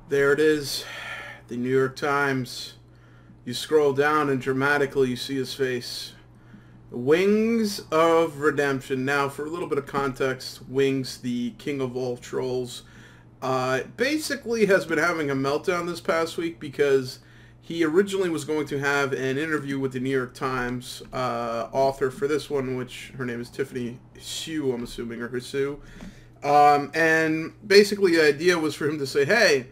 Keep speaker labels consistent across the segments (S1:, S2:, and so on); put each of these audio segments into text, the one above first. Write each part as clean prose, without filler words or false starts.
S1: There it is, the New York Times. You scroll down and dramatically you see his face. Wings of Redemption. Now, for a little bit of context, Wings, the king of all trolls, basically has been having a meltdown this past week because he originally was going to have an interview with the New York Times author for this one, which her name is Tiffany Sue, I'm assuming, or Hisu. And basically the idea was for him to say, hey,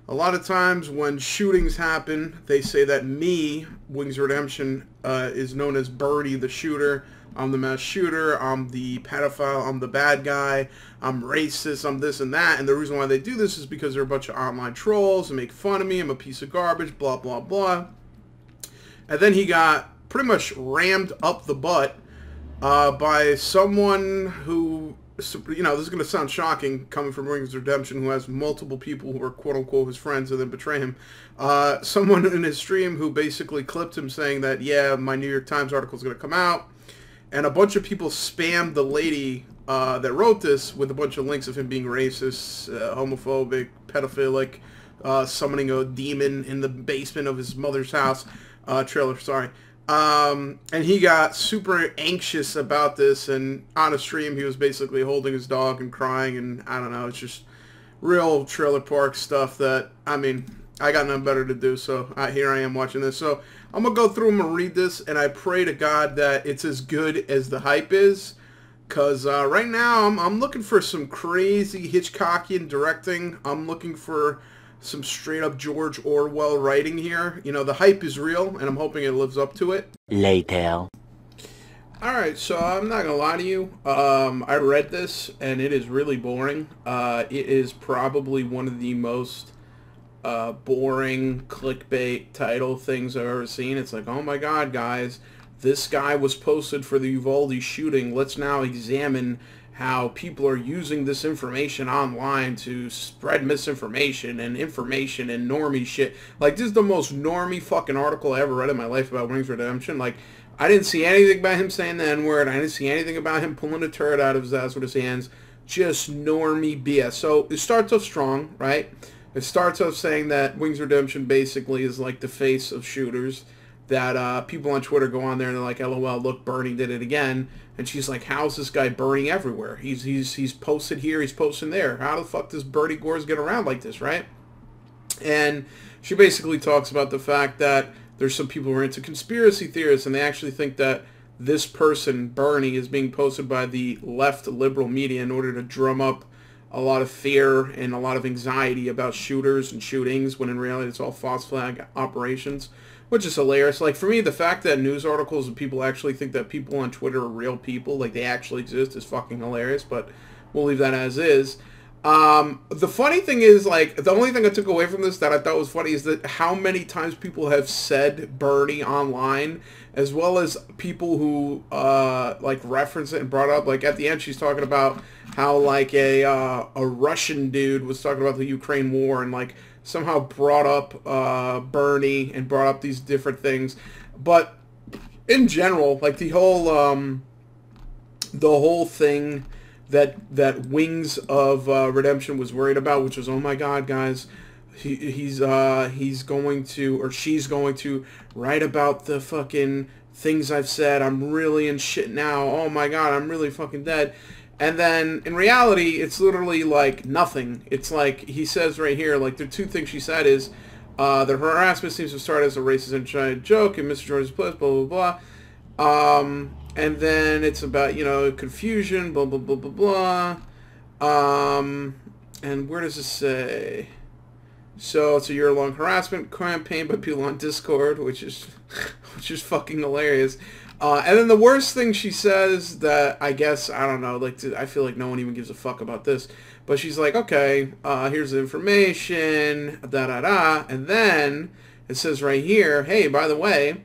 S1: a lot of times when shootings happen, they say that me, Wings of Redemption, is known as Bernie the shooter. I'm the mass shooter, I'm the pedophile, I'm the bad guy, I'm racist, I'm this and that. And the reason why they do this is because they're a bunch of online trolls and make fun of me, I'm a piece of garbage, blah, blah, blah. And then he got pretty much rammed up the butt by someone who, you know, this is going to sound shocking coming from Wings of Redemption, who has multiple people who are quote-unquote his friends and then betray him. Someone in his stream who basically clipped him saying that, yeah, my New York Times article is going to come out. And a bunch of people spammed the lady that wrote this with a bunch of links of him being racist, homophobic, pedophilic, summoning a demon in the basement of his mother's house. Trailer, sorry. And he got super anxious about this, and on a stream he was basically holding his dog and crying, and I don't know, it's just real trailer park stuff that, I mean, I got nothing better to do, so here I am watching this. So I'm going to go through them and read this, and I pray to God that it's as good as the hype is, because right now I'm looking for some crazy Hitchcockian directing. I'm looking for some straight-up George Orwell writing here. You know, the hype is real, and I'm hoping it lives up to it.
S2: Later.
S1: Alright, so I'm not gonna lie to you. I read this, and it is really boring. It is probably one of the most boring clickbait title things I've ever seen. It's like, oh my god, guys, this guy was posted for the Uvalde shooting. Let's now examine how people are using this information online to spread misinformation and information and normie shit. Like, this is the most normie fucking article I ever read in my life about Wings of Redemption. Like, I didn't see anything about him saying the N-word. I didn't see anything about him pulling a turd out of his ass with his hands. Just normie BS. So, it starts off strong, right? It starts off saying that Wings of Redemption basically is like the face of shooters. That people on Twitter go on there and they're like, LOL, look, Bernie did it again. And she's like, how's this guy burning everywhere? He's posted here, he's posting there. How the fuck does Bernie Gores get around like this, right? And she basically talks about the fact that there's some people who are into conspiracy theorists, and they actually think that this person, Bernie, is being posted by the left liberal media in order to drum up a lot of fear and a lot of anxiety about shooters and shootings, when in reality it's all false flag operations, which is hilarious. Like, for me, the fact that news articles and people actually think that people on Twitter are real people, like they actually exist, is fucking hilarious, but we'll leave that as is. The funny thing is, like, the only thing I took away from this that I thought was funny is that how many times people have said Bernie online, as well as people who, like, reference it and brought up, like, at the end she's talking about how, like, a Russian dude was talking about the Ukraine war and, like, somehow brought up Bernie and brought up these different things. But in general, like, the whole thing that Wings of Redemption was worried about, which was, oh my god, guys, he's going to, or she's going to write about the fucking things I've said. I'm really in shit now. Oh my god, I'm really fucking dead. And then, in reality, it's literally, like, nothing. It's like, he says right here, like, the two things she said is, that her harassment seems to start as a racist and giant joke, and Mr. Jordan's place, blah, blah, blah. And then it's about, you know, confusion, blah, blah, blah, blah, blah. And where does it say? So, it's a year-long harassment campaign by people on Discord, which is fucking hilarious. And then the worst thing she says that, I guess, I don't know, like, I feel like no one even gives a fuck about this, but she's like, okay, here's the information, da-da-da, and then it says right here, hey, by the way,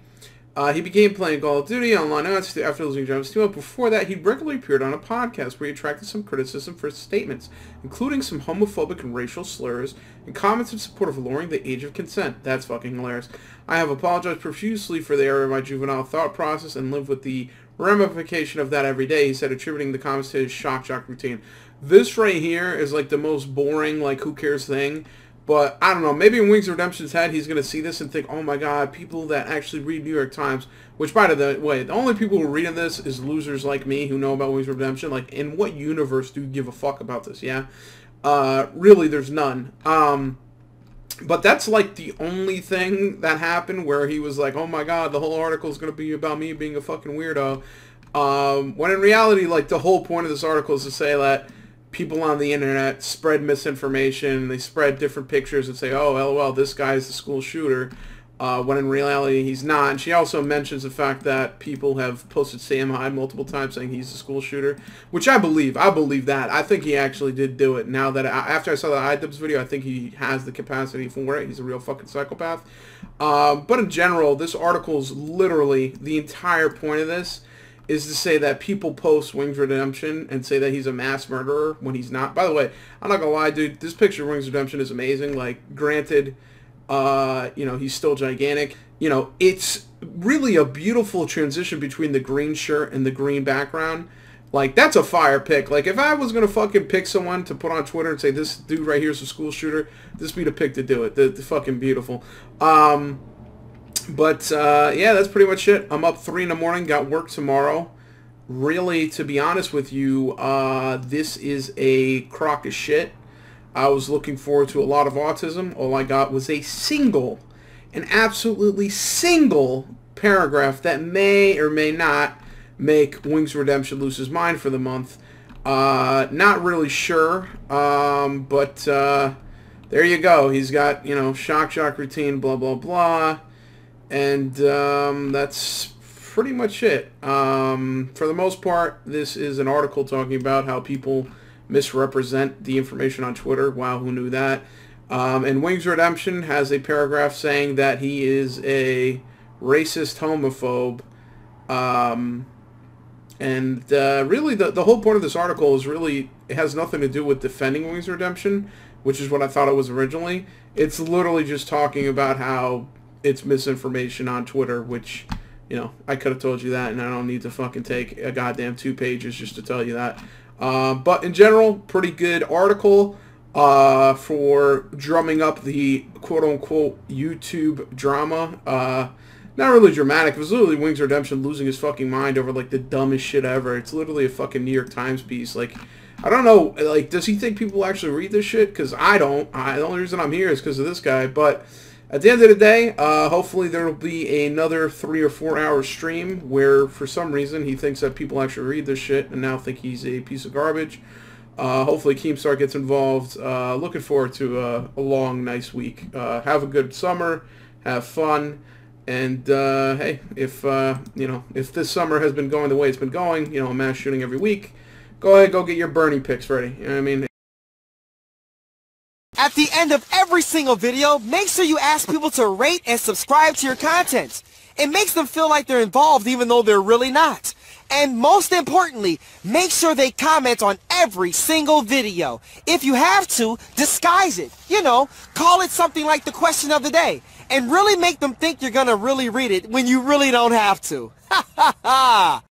S1: he began playing Call of Duty online after losing jobs. Before that, he regularly appeared on a podcast where he attracted some criticism for his statements, including some homophobic and racial slurs, and comments in support of lowering the age of consent. That's fucking hilarious. I have apologized profusely for the error of my juvenile thought process and live with the ramification of that every day, he said, attributing the comments to his shock jock routine. This right here is like the most boring, like, who cares thing. But I don't know. Maybe in Wings of Redemption's head, he's going to see this and think, oh my god, people that actually read New York Times, which, by the way, the only people who are reading this is losers like me who know about Wings of Redemption. Like, in what universe do you give a fuck about this, yeah? Really, there's none. But that's, like, the only thing that happened where he was like, oh my god, the whole article is going to be about me being a fucking weirdo. When in reality, like, the whole point of this article is to say that people on the internet spread misinformation. They spread different pictures and say, oh, LOL, this guy's the school shooter, when in reality he's not. And she also mentions the fact that people have posted Sam Hyde multiple times saying he's the school shooter, which I believe. I believe that. I think he actually did do it. Now that after I saw the iDubbbz video, I think he has the capacity for it. He's a real fucking psychopath. But in general, this article is literally, the entire point of this is to say that people post Wings Redemption and say that he's a mass murderer when he's not. By the way, I'm not gonna lie, dude, this picture of Wings Redemption is amazing. Like, granted, you know, he's still gigantic. You know, it's really a beautiful transition between the green shirt and the green background. Like, that's a fire pick. Like, if I was gonna fucking pick someone to put on Twitter and say, this dude right here is a school shooter, this would be the pick to do it. The fucking beautiful. But, yeah, that's pretty much it. I'm up 3 in the morning, got work tomorrow. Really, to be honest with you, this is a crock of shit. I was looking forward to a lot of autism. All I got was an absolutely single paragraph that may or may not make Wings Redemption lose his mind for the month. Not really sure, but there you go. He's got, you know, shock routine, blah, blah, blah. And that's pretty much it. For the most part, this is an article talking about how people misrepresent the information on Twitter. Wow, who knew that? And Wings Redemption has a paragraph saying that he is a racist homophobe. And really, the whole point of this article is really, it has nothing to do with defending Wings Redemption, which is what I thought it was originally. It's literally just talking about how it's misinformation on Twitter, which, you know, I could have told you that, and I don't need to fucking take a goddamn 2 pages just to tell you that. But in general, pretty good article for drumming up the quote-unquote YouTube drama. Not really dramatic. It was literally Wings Redemption losing his fucking mind over, like, the dumbest shit ever. It's literally a fucking New York Times piece. Like, I don't know, like, does he think people actually read this shit? Because I don't. The only reason I'm here is because of this guy, but at the end of the day, hopefully there will be another 3 or 4 hour stream where, for some reason, he thinks that people actually read this shit and now think he's a piece of garbage. Hopefully Keemstar gets involved. Looking forward to a long, nice week. Have a good summer. Have fun. And, hey, if, you know, if this summer has been going the way it's been going, you know, a mass shooting every week, go ahead, go get your Bernie picks ready. You know what I mean?
S2: At the end of every single video, make sure you ask people to rate and subscribe to your content. It makes them feel like they're involved even though they're really not. And most importantly, make sure they comment on every single video. If you have to, disguise it. You know, call it something like the question of the day. And really make them think you're gonna really read it when you really don't have to. Ha ha ha!